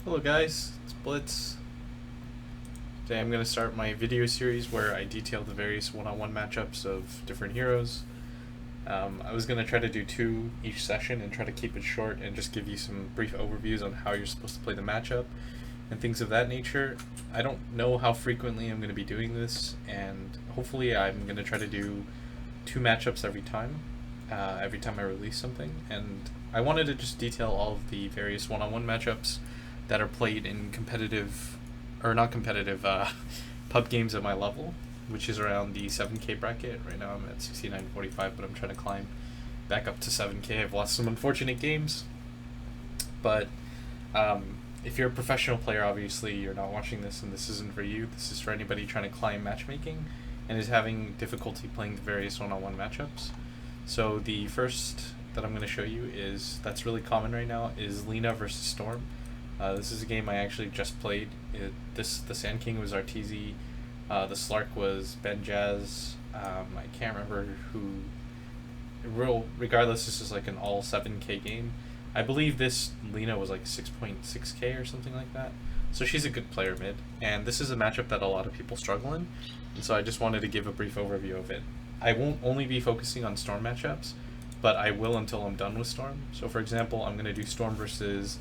Hello guys, it's Blitz. Today I'm going to start my video series where I detail the various one-on-one matchups of different heroes. I was going to try to do 2 each session and try to keep it short and just give you some brief overviews on how you're supposed to play the matchup and things of that nature. I don't know how frequently I'm going to be doing this, and hopefully I'm going to try to do 2 matchups every time I release something. And I wanted to just detail all of the various one-on-one matchups that are played in competitive, or not competitive, pub games at my level, which is around the 7K bracket. Right now I'm at 69.45, but I'm trying to climb back up to 7K. I've lost some unfortunate games, but if you're a professional player, obviously you're not watching this, and this isn't for you. This is for anybody trying to climb matchmaking and is having difficulty playing the various one-on-one matchups. So the first that I'm going to show you that's really common right now is Lina versus Storm. This is a game I actually just played. The Sand King was RTZ, the Slark was Ben Jazz. I can't remember who. Regardless, this is like an all 7K game. I believe this Lina was like 6.6K or something like that. So she's a good player mid, and this is a matchup that a lot of people struggle in. And so I just wanted to give a brief overview of it. I won't only be focusing on Storm matchups, but I will until I'm done with Storm. So for example, I'm going to do Storm versus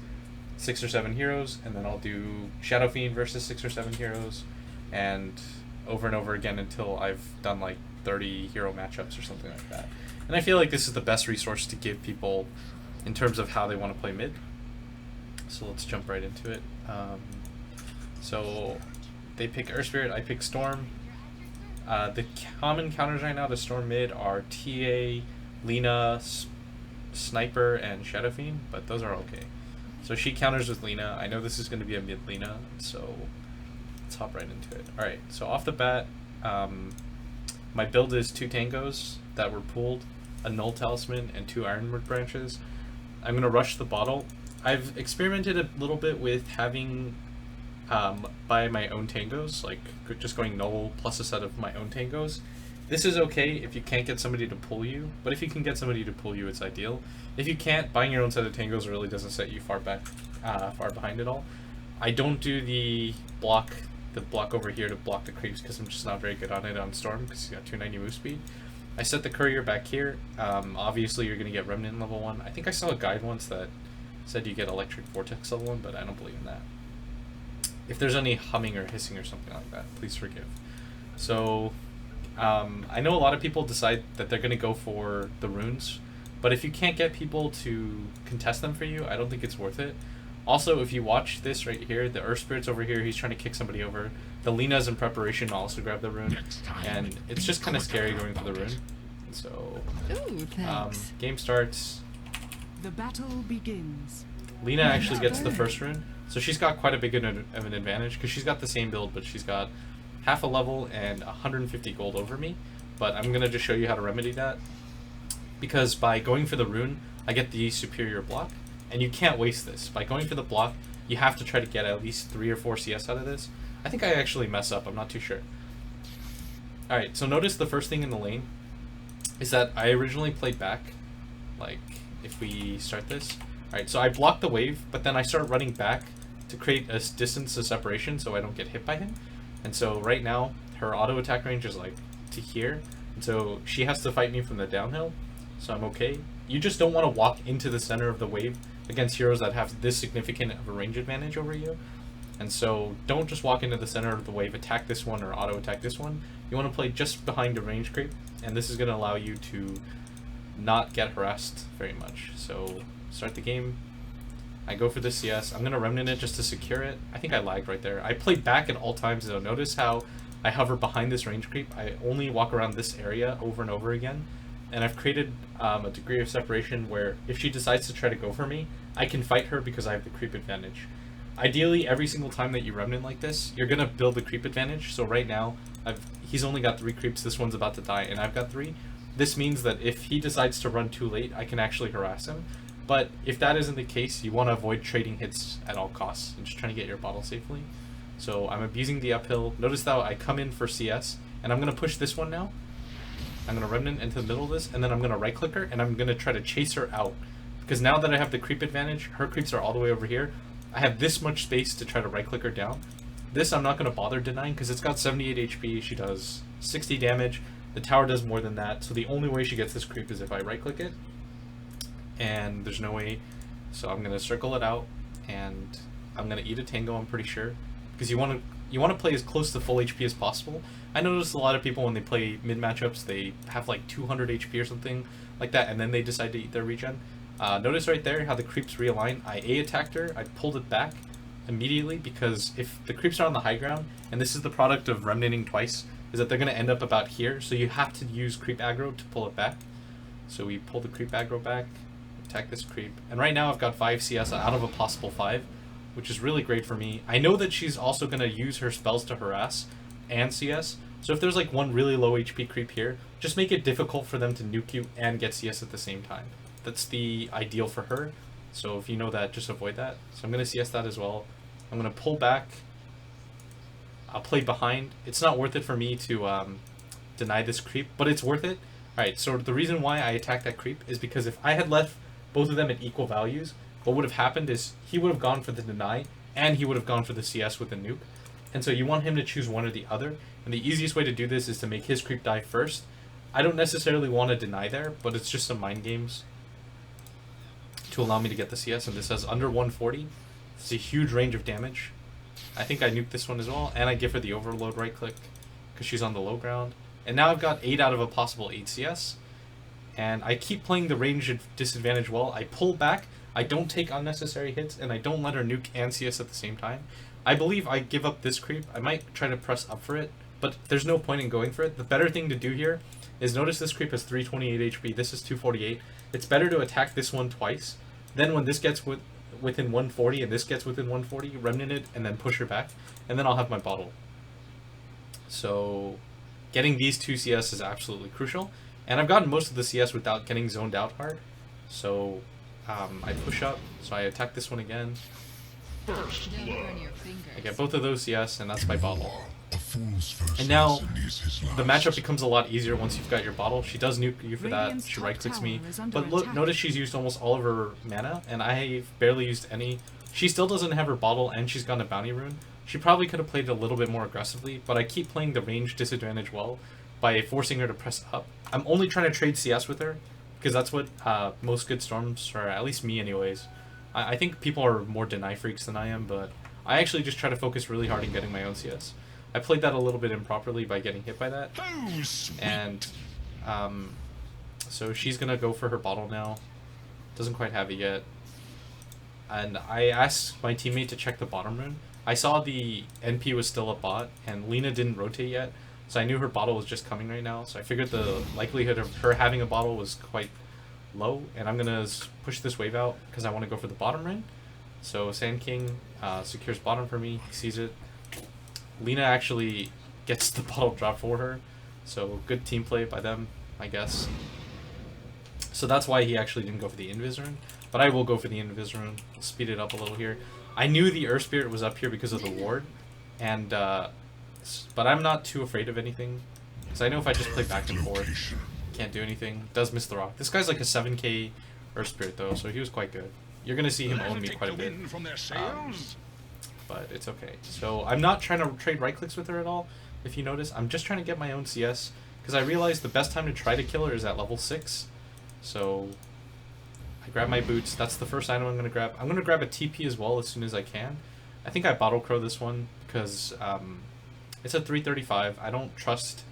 6 or 7 heroes, and then I'll do Shadow Fiend versus 6 or 7 heroes, and over again until I've done like 30 hero matchups or something like that. And I feel like this is the best resource to give people in terms of how they want to play mid. So let's jump right into it. So they pick Earth Spirit, I pick Storm. The common counters right now to Storm mid are TA, Lina, Sniper, and Shadow Fiend, but those are okay. So she counters with Lina. I know this is going to be a mid Lina, so let's hop right into it. Alright, so off the bat, my build is 2 Tangos that were pooled, a Null Talisman, and 2 Ironwood branches. I'm going to rush the bottle. I've experimented a little bit with having buy my own Tangos, like just going Null plus a set of my own Tangos. This is okay if you can't get somebody to pull you, but if you can get somebody to pull you, it's ideal. If you can't, buying your own set of Tangos really doesn't set you far behind at all. I don't do the block over here to block the creeps because I'm just not very good on it on Storm because he's got 290 move speed. I set the courier back here. Obviously you're going to get Remnant level 1. I think I saw a guide once that said you get Electric Vortex level 1, but I don't believe in that. If there's any humming or hissing or something like that, please forgive. So I know a lot of people decide that they're going to go for the runes, but if you can't get people to contest them for you, I don't think it's worth it. Also, if you watch this right here, the Earth Spirit's over here, he's trying to kick somebody over. The Lina's in preparation to also grab the rune, and it's just kind of scary going for the rune. So, game starts. The battle begins. Lina actually gets the first rune, so she's got quite a big of an advantage, because she's got the same build, but she's got half a level and 150 gold over me. But I'm going to just show you how to remedy that, because by going for the rune, I get the superior block, and you can't waste this. By going for the block, you have to try to get at least 3 or 4 CS out of this. I think I actually mess up, I'm not too sure. Alright, so notice the first thing in the lane is that I originally played back, like if we start this. Alright, so I block the wave, but then I start running back to create a distance of separation so I don't get hit by him. And so right now, her auto attack range is like to here, and so she has to fight me from the downhill, so I'm okay. You just don't want to walk into the center of the wave against heroes that have this significant of a range advantage over you. And so don't just walk into the center of the wave, attack this one or auto attack this one. You want to play just behind the range creep, and this is going to allow you to not get harassed very much. So start the game. I go for the CS. I'm going to Remnant it just to secure it. I think I lagged right there. I played back at all times though. Notice how I hover behind this range creep. I only walk around this area over and over again. And I've created a degree of separation where if she decides to try to go for me, I can fight her because I have the creep advantage. Ideally, every single time that you Remnant like this, you're going to build the creep advantage. So right now, he's only got 3 creeps. This one's about to die, and I've got 3. This means that if he decides to run too late, I can actually harass him. But if that isn't the case, you want to avoid trading hits at all costs and just trying to get your bottle safely. So I'm abusing the uphill. Notice that I come in for CS, and I'm going to push this one now. I'm going to Remnant into the middle of this, and then I'm going to right click her, and I'm going to try to chase her out. Because now that I have the creep advantage, her creeps are all the way over here. I have this much space to try to right click her down. This I'm not going to bother denying because it's got 78 HP, she does 60 damage, the tower does more than that, so the only way she gets this creep is if I right click it, and there's no way, so I'm going to circle it out, and I'm going to eat a tango, I'm pretty sure, because you want to play as close to full HP as possible. I noticed a lot of people when they play mid matchups, they have like 200 HP or something like that, and then they decide to eat their regen. Notice right there how the creeps realign. I A attacked her, I pulled it back immediately because if the creeps are on the high ground, and this is the product of remnanting twice, is that they're going to end up about here, so you have to use creep aggro to pull it back. So we pull the creep aggro back, attack this creep, and right now I've got 5 CS out of a possible 5, which is really great for me. I know that she's also going to use her spells to harass and CS, so if there's like one really low HP creep here, just make it difficult for them to nuke you and get CS at the same time. That's the ideal for her, so if you know that, just avoid that. So I'm going to CS that as well. I'm going to pull back. I'll play behind. It's not worth it for me to deny this creep, but it's worth it. Alright, so the reason why I attacked that creep is because if I had left both of them at equal values, what would have happened is he would have gone for the deny, and he would have gone for the CS with the nuke. And so you want him to choose one or the other, and the easiest way to do this is to make his creep die first. I don't necessarily want to deny there, but it's just some mind games to allow me to get the CS, and this has under 140. It's a huge range of damage. I think I nuked this one as well, and I give her the overload right click because she's on the low ground. And now I've got 8 out of a possible 8 CS, and I keep playing the range disadvantage well. I pull back, I don't take unnecessary hits, and I don't let her nuke and CS at the same time. I believe I give up this creep. I might try to press up for it, but there's no point in going for it. The better thing to do here is notice this creep has 328 HP, this is 248. It's better to attack this one twice. Then when this gets within 140 and this gets within 140, remnant it and then push her back, and then I'll have my bottle. So getting these 2 CS is absolutely crucial, and I've gotten most of the CS without getting zoned out hard. So I push up, so I attack this one again. I get both of those CS, and that's my bottle. And now the matchup becomes a lot easier once you've got your bottle. She does nuke you for that, she right clicks me, but look, notice she's used almost all of her mana, and I've barely used any. She still doesn't have her bottle, and she's got a bounty rune. She probably could have played it a little bit more aggressively, but I keep playing the range disadvantage well by forcing her to press up. I'm only trying to trade CS with her, because that's what most good Storms, or at least me anyways. I think people are more deny freaks than I am, but I actually just try to focus really hard in getting my own CS. I played that a little bit improperly by getting hit by that. And so she's gonna go for her bottle now. Doesn't quite have it yet. And I asked my teammate to check the bottom rune. I saw the NP was still a bot, and Lina didn't rotate yet, so I knew her bottle was just coming right now. So I figured the likelihood of her having a bottle was quite low, and I'm gonna push this wave out because I want to go for the bottom rune. So Sand King secures bottom for me, he sees it. Lina actually gets the bottle drop for her, so good team play by them, I guess. So that's why he actually didn't go for the Invis rune, but I will go for the Invis rune. I'll speed it up a little here. I knew the Earth Spirit was up here because of the ward, and but I'm not too afraid of anything, because I know if I just play back and forth, can't do anything. Does miss the rock. This guy's like a 7k Earth Spirit though, so he was quite good. You're gonna see him own me quite a bit. But it's okay. So I'm not trying to trade right clicks with her at all. If you notice, I'm just trying to get my own CS, because I realized the best time to try to kill her is at level 6. So I grab my boots. That's the first item I'm going to grab. I'm going to grab a TP as well as soon as I can. I think I bottle crow this one because it's a 335. I don't trust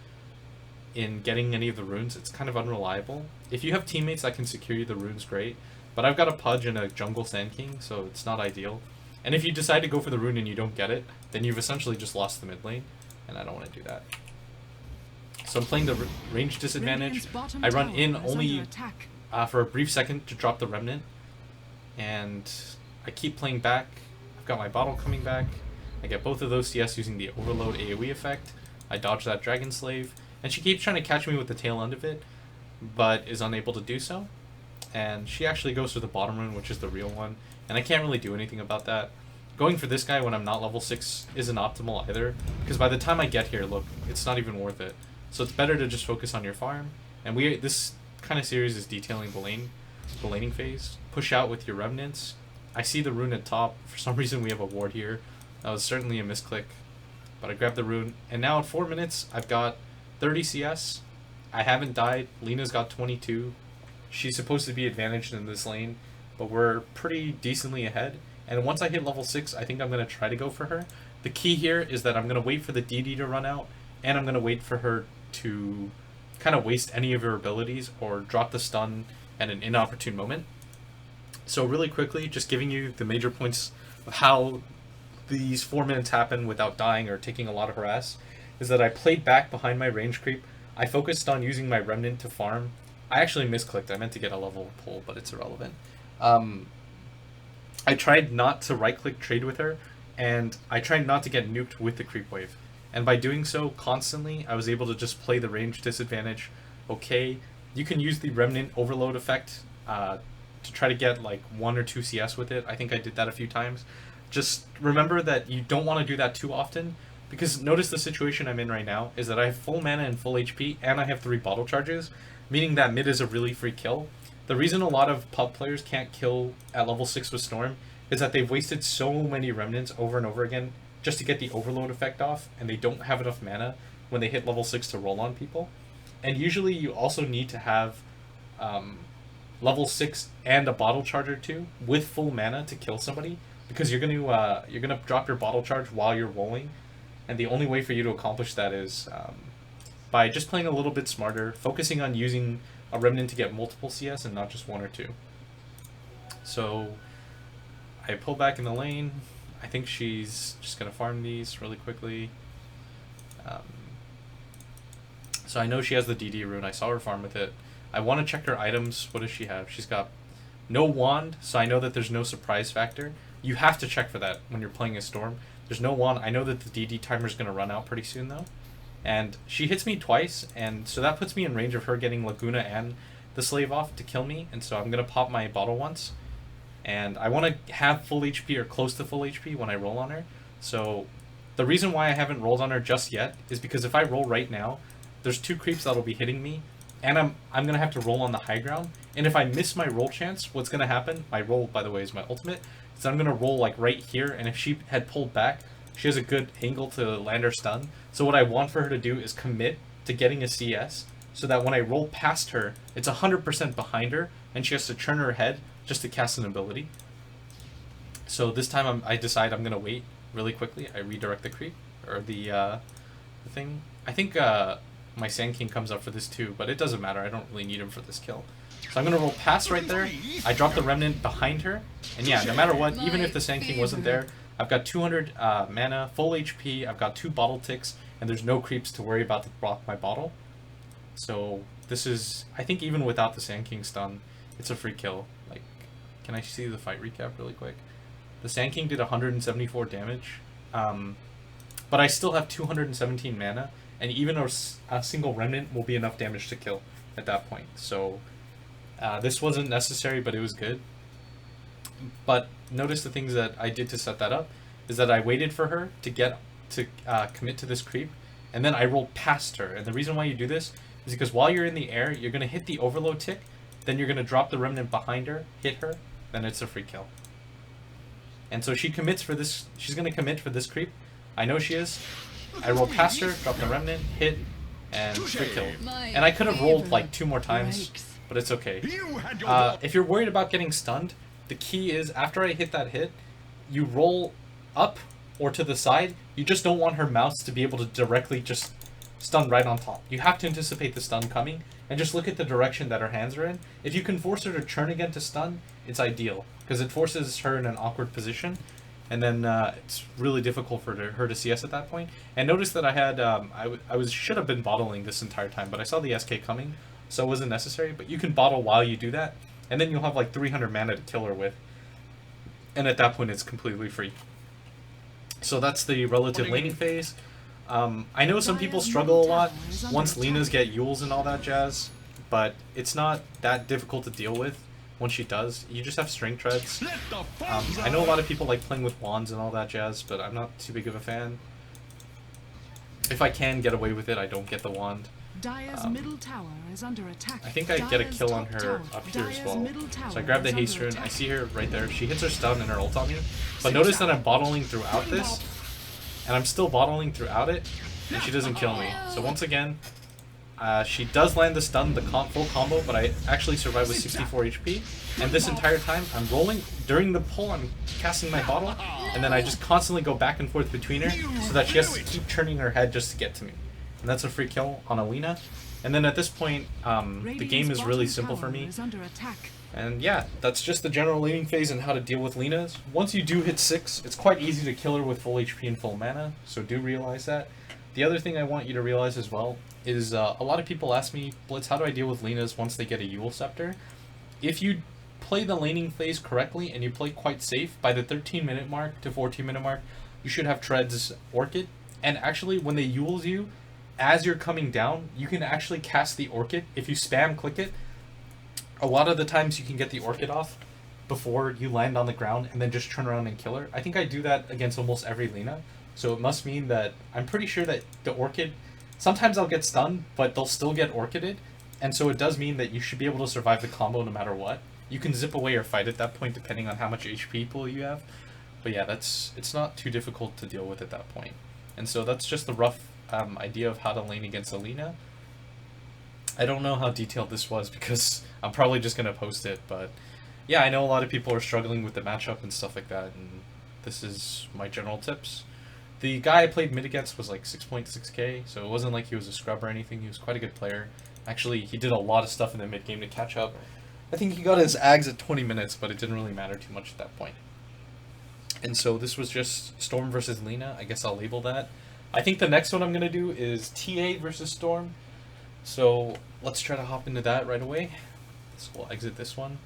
in getting any of the runes. It's kind of unreliable. If you have teammates that can secure you the runes, great. But I've got a Pudge and a Jungle Sand King, so it's not ideal. And if you decide to go for the rune and you don't get it, then you've essentially just lost the mid lane, and I don't want to do that. So I'm playing the range disadvantage. I run in only for a brief second to drop the remnant, and I keep playing back. I've got my bottle coming back. I get both of those CS using the overload AoE effect. I dodge that Dragon Slave, and she keeps trying to catch me with the tail end of it, but is unable to do so. And she actually goes for the bottom rune, which is the real one, and I can't really do anything about that. Going for this guy when I'm not level 6 isn't optimal either, because by the time I get here, look, it's not even worth it. So it's better to just focus on your farm. And this kind of series is detailing the laning phase. Push out with your remnants, I see the rune at top. For some reason we have a ward here. That was certainly a misclick. But I grabbed the rune. And now at 4 minutes, I've got 30 CS. I haven't died. Lina's got 22. She's supposed to be advantaged in this lane, but we're pretty decently ahead. And once I hit level 6, I think I'm going to try to go for her. The key here is that I'm going to wait for the DD to run out, and I'm going to wait for her to kind of waste any of her abilities or drop the stun at an inopportune moment. So really quickly, just giving you the major points of how these 4 minutes happen without dying or taking a lot of harass, is that I played back behind my range creep. I focused on using my remnant to farm. I actually misclicked. I meant to get a level pull, but it's irrelevant. I tried not to right-click trade with her, and I tried not to get nuked with the creep wave. And by doing so constantly, I was able to just play the range disadvantage. Okay, you can use the remnant overload effect to try to get like 1 or 2 CS with it. I think I did that a few times. Just remember that you don't want to do that too often, because notice the situation I'm in right now is that I have full mana and full HP, and I have 3 bottle charges, meaning that mid is a really free kill. The reason a lot of pub players can't kill at level 6 with Storm is that they've wasted so many remnants over and over again just to get the overload effect off, and they don't have enough mana when they hit level 6 to roll on people. And usually you also need to have level 6 and a bottle charge or 2 with full mana to kill somebody, because you're gonna drop your bottle charge while you're rolling, and the only way for you to accomplish that is by just playing a little bit smarter, focusing on using a remnant to get multiple CS and not just 1 or 2. So I pull back in the lane. I think she's just gonna farm these really quickly. So I know she has the DD rune. I saw her farm with it. I want to check her items. What does she have? She's got no wand, so I know that there's no surprise factor. You have to check for that when you're playing a Storm. There's no wand. I know that the DD timer is going to run out pretty soon, though. And she hits me twice, and so that puts me in range of her getting Laguna and the Slave off to kill me, and so I'm going to pop my bottle once. And I want to have full HP or close to full HP when I roll on her. So the reason why I haven't rolled on her just yet is because if I roll right now, there's 2 creeps that'll be hitting me, and I'm going to have to roll on the high ground. And if I miss my roll chance, what's going to happen, my roll, by the way, is my ultimate, so I'm going to roll like right here, and if she had pulled back, she has a good angle to land her stun. So what I want for her to do is commit to getting a CS, so that when I roll past her, it's 100% behind her, and she has to turn her head just to cast an ability. So this time I decide I'm going to wait really quickly. I redirect the creep, or the thing. I think my Sand King comes up for this too, but it doesn't matter. I don't really need him for this kill. So I'm going to roll past right there. I drop the remnant behind her, and yeah, no matter what, even if the Sand King wasn't there, I've got 200 mana, full HP, I've got 2 bottle ticks, and there's no creeps to worry about to block my bottle. So this is, I think even without the Sand King stun, it's a free kill. Like, can I see the fight recap really quick? The Sand King did 174 damage, but I still have 217 mana, and even a single remnant will be enough damage to kill at that point. So this wasn't necessary, but it was good. But notice the things that I did to set that up is that I waited for her to commit to this creep, and then I rolled past her. And the reason why you do this is because while you're in the air, you're going to hit the overload tick, then you're going to drop the remnant behind her, hit her, then it's a free kill. And so she commits for this, she's going to commit for this creep. I know she is. I roll past her, drop the remnant, hit, and free kill. And I could have rolled like 2 more times, but it's okay. If you're worried about getting stunned, the key is after I hit that hit, you roll up or to the side. You just don't want her mouse to be able to directly just stun right on top. You have to anticipate the stun coming and just look at the direction that her hands are in. If you can force her to turn again to stun, it's ideal because it forces her in an awkward position, and then it's really difficult for her to CS at that point. And notice that I had should have been bottling this entire time, but I saw the SK coming, so it wasn't necessary. But you can bottle while you do that, and then you'll have like 300 mana to kill her with, and at that point it's completely free. So that's the relative laning phase. I know some people struggle a lot once Linas get Yules and all that jazz, but it's not that difficult to deal with once she does. You just have string treads. I know a lot of people like playing with wands and all that jazz, but I'm not too big of a fan. If I can get away with it, I don't get the wand. Dire's middle tower is under attack. I think I get a Dire's kill on top her tower. up here as Dire's well. middle tower So I grab the is haste under rune. I attack. see her right there. She hits her stun and her ult on me. But notice that I'm bottling throughout this. And I'm still bottling throughout it. And she doesn't kill me. So once again, she does land the stun, the full combo, but I actually survive with 64 HP. And this entire time, I'm rolling. During the pull, I'm casting my bottle. And then I just constantly go back and forth between her so that she has to keep turning her head just to get to me. And that's a free kill on Lina. And then at this point, the game is really simple for me. And yeah, that's just the general laning phase and how to deal with Linas. Once you do hit 6, it's quite easy to kill her with full HP and full mana, so do realize that. The other thing I want you to realize as well is a lot of people ask me, Blitz, how do I deal with Linas once they get a Yule Scepter? If you play the laning phase correctly and you play quite safe, by the 13-minute mark to 14-minute mark, you should have Tread's Orchid. And actually, when they Yules you, as you're coming down, you can actually cast the Orchid. If you spam click it, a lot of the times you can get the Orchid off before you land on the ground and then just turn around and kill her. I think I do that against almost every Lina. So it must mean that I'm pretty sure that the Orchid, sometimes I'll get stunned, but they'll still get Orchided. And so it does mean that you should be able to survive the combo no matter what. You can zip away or fight at that point depending on how much HP pool you have. But yeah, it's not too difficult to deal with at that point. And so that's just the rough idea of how to lane against Lina. I don't know how detailed this was because I'm probably just going to post it, but yeah, I know a lot of people are struggling with the matchup and stuff like that, and this is my general tips. The guy I played mid against was like 6.6k, so it wasn't like he was a scrub or anything. He was quite a good player. Actually, he did a lot of stuff in the mid game to catch up. I think he got his Ags at 20 minutes, but it didn't really matter too much at that point. And so this was just Storm versus Lina. I guess I'll label that. I think the next one I'm going to do is TA versus Storm. So let's try to hop into that right away. So we'll exit this one.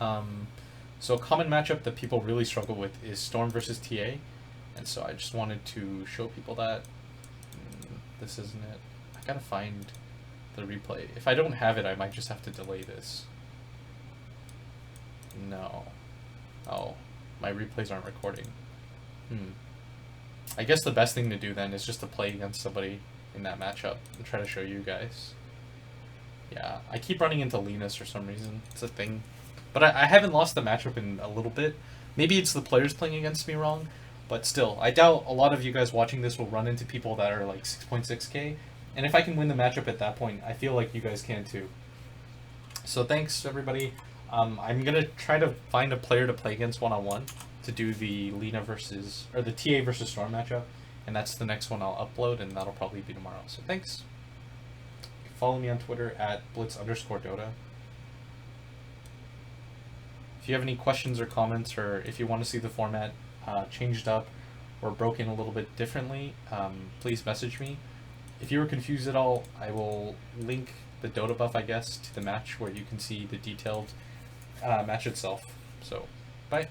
So a common matchup that people really struggle with is Storm versus TA. And so I just wanted to show people that. This isn't it. I gotta find the replay. If I don't have it, I might just have to delay this. No. Oh, my replays aren't recording. I guess the best thing to do then is just to play against somebody in that matchup and try to show you guys. Yeah, I keep running into Linus for some reason. It's a thing. But I haven't lost the matchup in a little bit. Maybe it's the players playing against me wrong, but still, I doubt a lot of you guys watching this will run into people that are like 6.6k. And if I can win the matchup at that point, I feel like you guys can too. So thanks, everybody. I'm going to try to find a player to play against one-on-one to do the Lina versus, or the TA versus Storm matchup. And that's the next one I'll upload, and that'll probably be tomorrow. So thanks. You can follow me on Twitter at BlitzDota. If you have any questions or comments, or if you want to see the format changed up or broken a little bit differently, please message me. If you were confused at all, I will link the Dota buff, I guess, to the match where you can see the detailed match itself. So, bye.